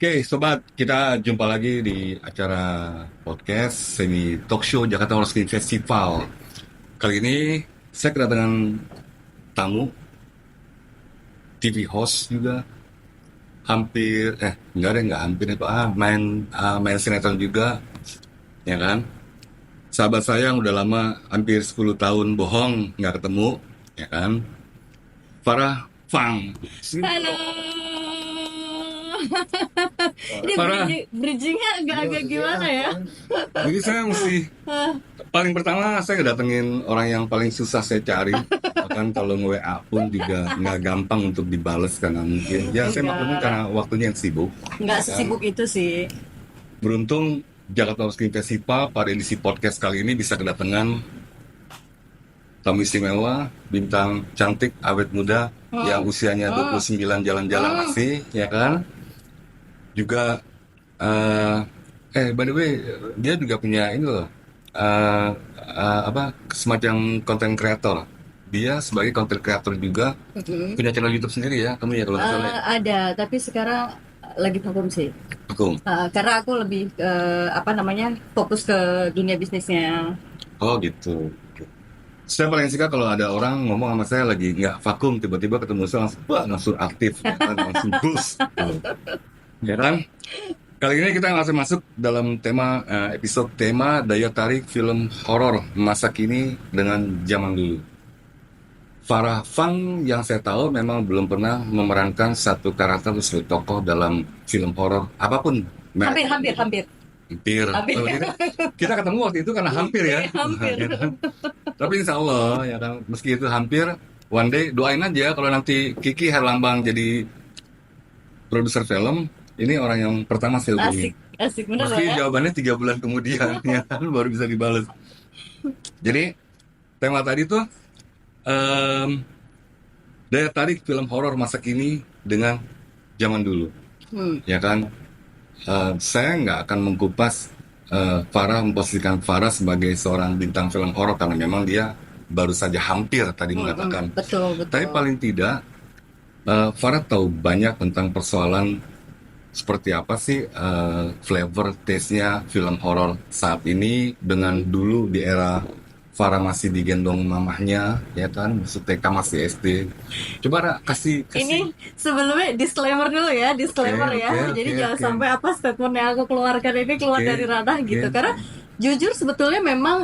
Oke, sobat, kita jumpa lagi di acara podcast semi talk show Jakarta Horror Screen Festival. Kali ini saya kedatangan tamu, TV host juga, enggak hampir itu main sinetron juga, ya kan? Sahabat saya yang udah lama, hampir 10 tahun bohong nggak ketemu, ya kan? Farah Fang. Halo. Ini Farah, bridgingnya agak-agak gimana ya? jadi saya mesti paling pertama saya ngedatengin orang yang paling susah saya cari. Bahkan kalau nge-WA pun juga nggak gampang untuk dibales karena mungkin ya saya maklumnya karena waktunya yang sibuk. Nggak sesibuk itu sih. Beruntung Jakarta Horror Screen Festival pada edisi podcast kali ini bisa kedatangan tamu istimewa, bintang cantik, awet muda yang usianya 29 jalan-jalan masih, ya kan? Juga by the way, dia juga punya ini loh, semacam content creator. Dia sebagai content creator juga punya channel YouTube sendiri ya, kamu ya kalau nggak salah. Ada, tapi sekarang lagi vakum sih. Hukum. Karena aku lebih fokus ke dunia bisnisnya. Oh gitu. Saya paling suka kalau ada orang ngomong sama saya lagi nggak vakum, tiba-tiba ketemu saya langsung aktif, ya kan? Langsung boost. Ya kan? Kali ini kita langsung masuk dalam episode tema daya tarik film horor masa kini dengan zaman dulu. Farah Fang yang saya tahu memang belum pernah memerankan satu karakter atau satu tokoh dalam film horor apapun. Hampir. Hampir. Oh, kita ketemu waktu itu karena hampir ya. Hampir. Ya kan? Tapi insya Allah ya kan, meski itu hampir, one day doain aja kalau nanti Kiki Herlambang jadi produser film. Ini orang yang pertama saya hubungi. Asik bener Meski ya. jawabannya 3 bulan kemudian ya kan, baru bisa dibalas. Jadi tema tadi tuh daya tarik film horor masa kini dengan zaman dulu, ya kan? Saya nggak akan mengkupas memposisikan Farah sebagai seorang bintang film horor karena memang dia baru saja hampir tadi mengatakan. Betul. Tapi paling tidak Farah tahu banyak tentang persoalan seperti apa sih flavor taste-nya film horor saat ini dengan dulu di era Farah masih digendong mamahnya, ya kan, masuk TK masih SD. Coba Ra, kasih. Ini sebelumnya disclaimer dulu ya, Jadi jangan sampai apa statement yang aku keluarkan ini keluar dari ranah gitu. Karena jujur sebetulnya memang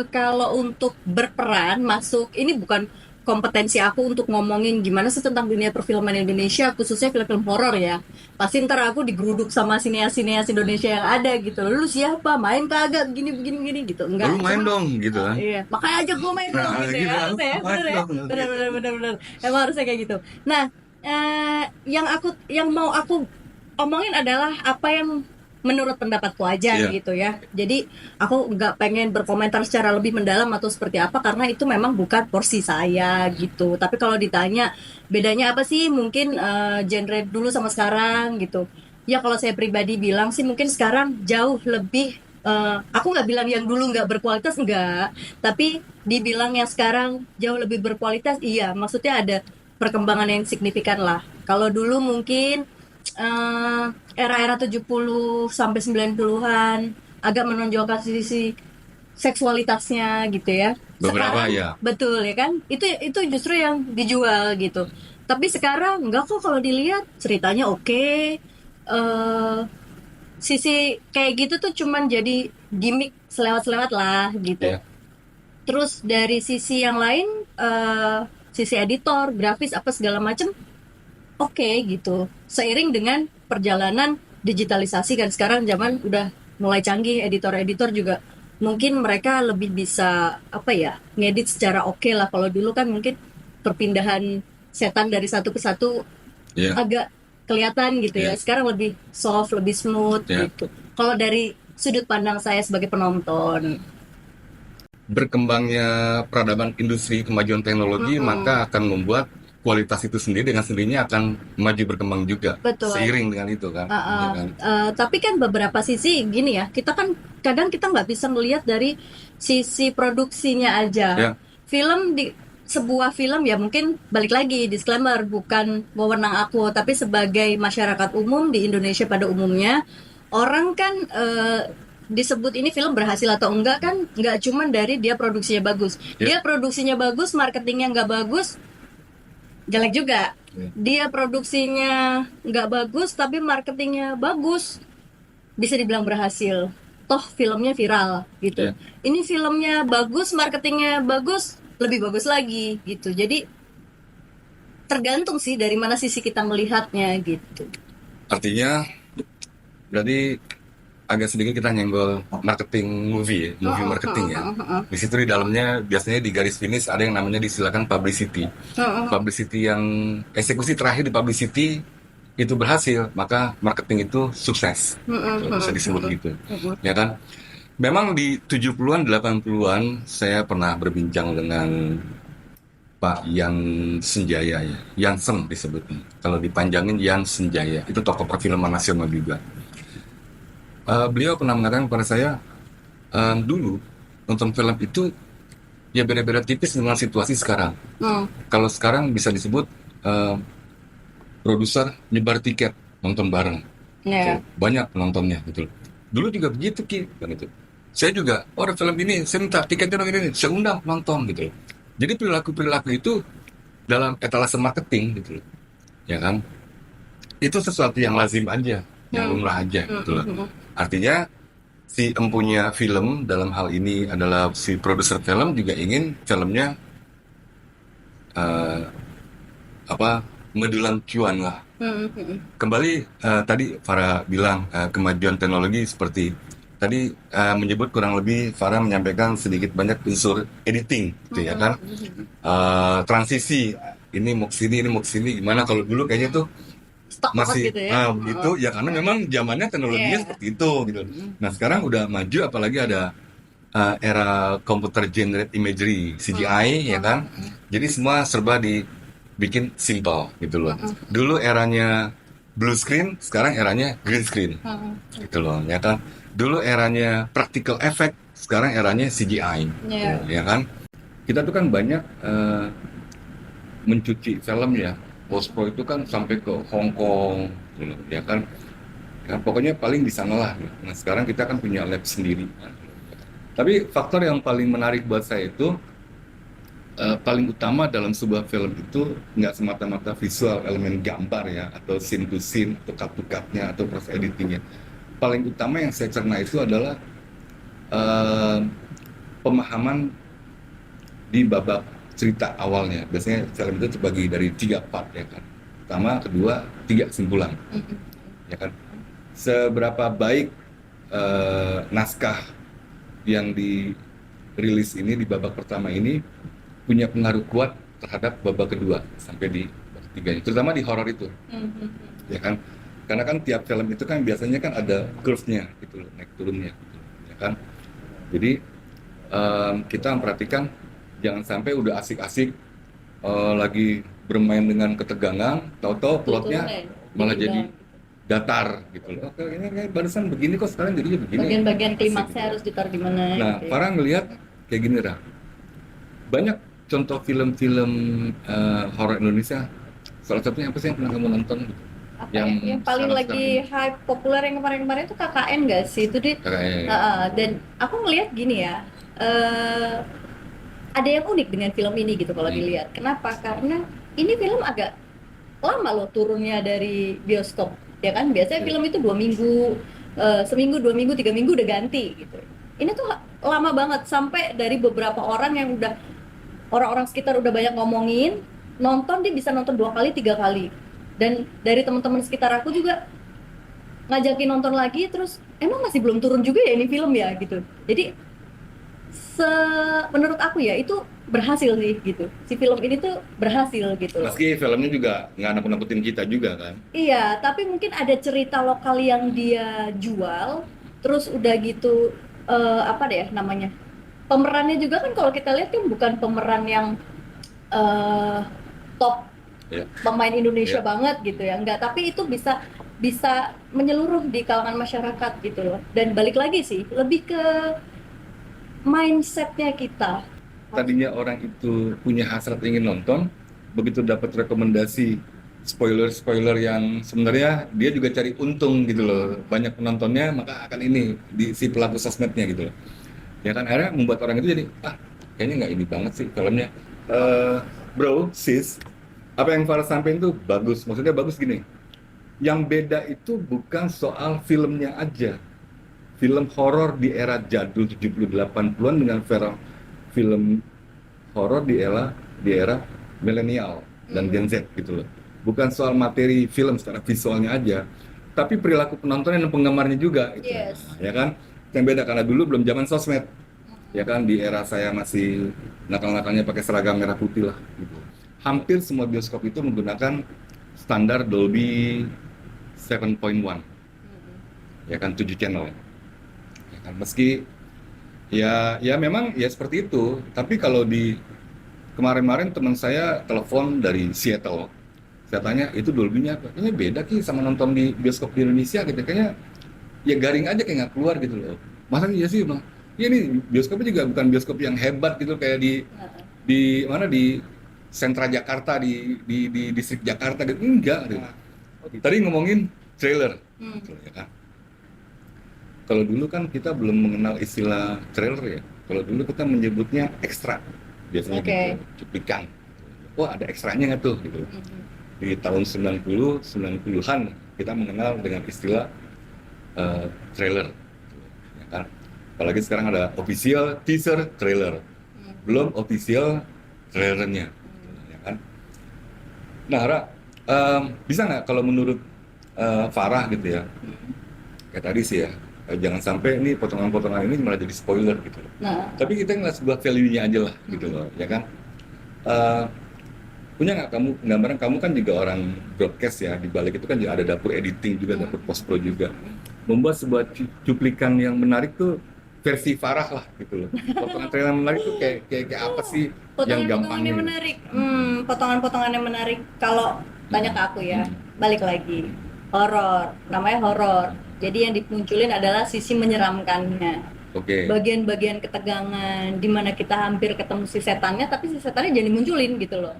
kalau untuk berperan masuk ini bukan kompetensi aku untuk ngomongin gimana sih tentang dunia perfilman Indonesia, khususnya film-film horor ya. Pasti ntar aku digeruduk sama sineas-sineas Indonesia yang ada gitu. Lu siapa? Main kagak begini gitu. Enggak. Lu main dong gitu kan. Iya, makanya aja gue main dong gitu ya. Harusnya ya, bener. Emang harusnya kayak gitu. Nah, yang mau aku omongin adalah apa yang menurut pendapatku aja gitu ya. Jadi aku nggak pengen berkomentar secara lebih mendalam atau seperti apa karena itu memang bukan porsi saya gitu. Tapi kalau ditanya bedanya apa sih, mungkin genre dulu sama sekarang gitu. Ya kalau saya pribadi bilang sih mungkin sekarang jauh lebih. Aku nggak bilang yang dulu nggak berkualitas, enggak. Tapi dibilang yang sekarang jauh lebih berkualitas, iya. Maksudnya ada perkembangan yang signifikan lah. Kalau dulu mungkin era-era 70 sampai 90-an agak menonjolkan sisi seksualitasnya gitu ya. Beberapa Sekarang, ya. Betul ya kan? Itu justru yang dijual gitu. Tapi sekarang enggak kok, kalau dilihat ceritanya oke. Sisi kayak gitu tuh cuman jadi gimmick selewat-selewat lah gitu. Terus dari sisi yang lain, sisi editor, grafis apa segala macem oke gitu. Seiring dengan perjalanan digitalisasi kan sekarang zaman udah mulai canggih, editor-editor juga mungkin mereka lebih bisa ngedit secara oke lah. Kalau dulu kan mungkin perpindahan setan dari satu ke satu agak kelihatan gitu ya. Sekarang lebih soft, lebih smooth gitu. Kalau dari sudut pandang saya sebagai penonton. Berkembangnya peradaban industri, kemajuan teknologi maka akan membuat kualitas itu sendiri dengan sendirinya akan maju berkembang juga. Betul. Seiring dengan itu kan. Tapi kan beberapa sisi gini ya, kita kan kadang kita nggak bisa melihat dari sisi produksinya aja. Film sebuah film ya mungkin balik lagi disclaimer bukan wewenang aku tapi sebagai masyarakat umum di Indonesia pada umumnya orang kan disebut ini film berhasil atau enggak kan nggak cuman dari dia produksinya bagus. Dia produksinya bagus, marketingnya nggak bagus, jelek juga. Dia produksinya nggak bagus tapi marketingnya bagus, bisa dibilang berhasil. Toh filmnya viral gitu. Ini filmnya bagus, marketingnya bagus, lebih bagus lagi gitu. Jadi tergantung sih dari mana sisi kita melihatnya gitu. Artinya berarti agak sedikit kita nyenggol marketing movie ya, movie marketing ya. Di situ di dalamnya biasanya di garis finish ada yang namanya disilakan publicity. Publicity yang eksekusi terakhir di publicity itu berhasil, maka marketing itu sukses. Bisa disebut gitu. Ya kan? Memang di 70-an, 80-an saya pernah berbincang dengan Pak Yan Senjaya ya. Yansen disebutnya. Kalau dipanjangin Yan Senjaya. Itu tokoh perfilman nasional juga. Beliau pernah mengatakan kepada saya, dulu nonton film itu ya beda-beda tipis dengan situasi sekarang. Kalau sekarang bisa disebut produser nyebar tiket nonton bareng, banyak penontonnya gitu. Dulu juga begitu Ki, kan gitu. Saya juga, ada film ini, saya minta tiketnya dong ini, saya undang nonton gitu. Jadi perilaku itu dalam etalase marketing gitu, ya kan? Itu sesuatu yang lazim aja, yang lumrah aja gitu loh. Artinya si empunya film dalam hal ini adalah si produser film juga ingin filmnya mendulang cuan lah. Kembali tadi Farah bilang kemajuan teknologi seperti tadi menyebut kurang lebih Farah menyampaikan sedikit banyak unsur editing, gitu ya kan? Transisi ini mau kesini gimana? Kalau dulu kayaknya tuh masih gitu ya? Begitu ya karena memang zamannya teknologinya seperti itu gitu. Nah sekarang udah maju apalagi ada era computer generate imagery CGI ya kan. Jadi semua serba dibikin simple gitu loh. Dulu eranya blue screen, sekarang eranya green screen gitu loh ya kan. Dulu eranya practical effect, sekarang eranya CGI ya kan. Kita tuh kan banyak mencuci film ya. Post Pro itu kan sampai ke Hong Kong, ya kan? Ya, pokoknya paling di sana lah. Nah sekarang kita kan punya lab sendiri. Tapi faktor yang paling menarik buat saya itu paling utama dalam sebuah film itu nggak semata-mata visual, elemen gambar ya, atau scene to scene, atau cut to cutnya, atau proses editingnya. Paling utama yang saya cerna itu adalah pemahaman di babak cerita awalnya. Biasanya film itu terbagi dari 3 part ya kan. Pertama, kedua, 3 kesimpulan. Ya kan. Seberapa baik naskah yang dirilis ini di babak pertama ini punya pengaruh kuat terhadap babak kedua sampai di babak ketiganya. Terutama di horor itu. Ya kan. Karena kan tiap film itu kan biasanya kan ada curve-nya gitu loh, naik turunnya gitu, ya kan. Jadi kita memperhatikan jangan sampai udah asik-asik lagi bermain dengan ketegangan, tahu-tahu plotnya malah jadi datar gitu loh. Oke, ini kayak barusan begini kok sekarang jadinya begini. Bagian-bagian klimaksnya harus ditaruh di mana? Nah, gitu. Farah ngelihat kayak gini Ra. Banyak contoh film-film horor Indonesia. Salah satunya apa sih yang pernah kamu nonton? Apa yang paling lagi hype populer yang kemarin-kemarin itu KKN nggak sih? Itu dan aku ngelihat gini ya. Ada yang unik dengan film ini gitu kalau dilihat. Kenapa? Karena ini film agak lama loh turunnya dari bioskop, ya kan? Biasanya film itu 2 minggu, seminggu, 2 minggu, 3 minggu udah ganti gitu. Ini tuh lama banget sampai dari beberapa orang yang udah orang-orang sekitar udah banyak ngomongin, nonton dia bisa nonton 2 kali, 3 kali. Dan dari teman-teman sekitar aku juga ngajakin nonton lagi, terus emang masih belum turun juga ya ini film ya gitu. Jadi menurut aku ya itu berhasil sih gitu. Si film ini tuh berhasil gitu. Meski filmnya juga nggak nakut-nakutin kita juga kan. Iya, tapi mungkin ada cerita lokal yang dia jual, terus udah gitu apa deh namanya? Pemerannya juga kan kalau kita lihat kan bukan pemeran yang top pemain Indonesia banget gitu ya. Enggak, tapi itu bisa menyeluruh di kalangan masyarakat gitu loh. Dan balik lagi sih, lebih ke mindsetnya kita, tadinya orang itu punya hasrat ingin nonton, begitu dapat rekomendasi spoiler-spoiler yang sebenarnya dia juga cari untung gitu loh, banyak penontonnya maka akan ini di si pelaku sosmednya gitu loh. Ya kan akhirnya membuat orang itu jadi kayaknya nggak ini banget sih filmnya. Bro, sis, apa yang Farah sampaikan itu bagus. Maksudnya bagus gini. Yang beda itu bukan soal filmnya aja. Film horor di era jadul 70-80-an dengan film horor di era milenial dan Gen Z gitu loh. Bukan soal materi film secara visualnya aja, tapi perilaku penonton dan penggemarnya juga gitu. Yes. Ya kan? Yang beda karena dulu belum zaman sosmed. Ya kan, di era saya masih nakal-nakalnya pakai seragam merah putih lah gitu. Hampir semua bioskop itu menggunakan standar Dolby 7.1. Ya kan, 7 channel. Ya kan, meski ya memang ya seperti itu, tapi kalau di kemarin-kemarin teman saya telepon dari Seattle. Saya tanya, itu Dolby-nya apa? Ini beda Ki sama nonton di bioskop di Indonesia gitu. Kayaknya ya garing aja kayak nggak keluar gitu loh. Masa iya sih Bang? Ya ini bioskopnya juga bukan bioskop yang hebat gitu kayak di mana di sentra Jakarta di distrik Jakarta gitu enggak gitu. Tadi ngomongin trailer, gitu, ya kan? Kalau dulu kan kita belum mengenal istilah trailer ya. Kalau dulu kita menyebutnya ekstra biasanya gitu, cuplikan. Wah ada ekstranya nggak tuh gitu. Di tahun 90-an kita mengenal dengan istilah trailer, ya kan? Apalagi sekarang ada official teaser trailer, belum official trailernya, ya kan? Nah, Ra, bisa nggak kalau menurut Farah gitu ya, kayak tadi sih ya, jangan sampai ini potongan-potongan ini malah jadi spoiler gitu loh. Tapi kita ngeliat sebuah value-nya aja lah gitu loh, ya kan? Punya nggak kamu gambaran, kamu kan juga orang broadcast ya, di balik itu kan juga ada dapur editing juga, dapur post pro juga, membuat sebuah cuplikan yang menarik tuh versi Farah lah gitu loh. Potongan trailer menarik tuh kayak apa sih yang gampangnya? Potongan-potongan yang menarik kalau banyak ke aku ya, balik lagi horor, namanya horor. Jadi yang dimunculin adalah sisi menyeramkannya. Bagian-bagian ketegangan di mana kita hampir ketemu si setannya tapi si setannya jangan dimunculin gitu loh.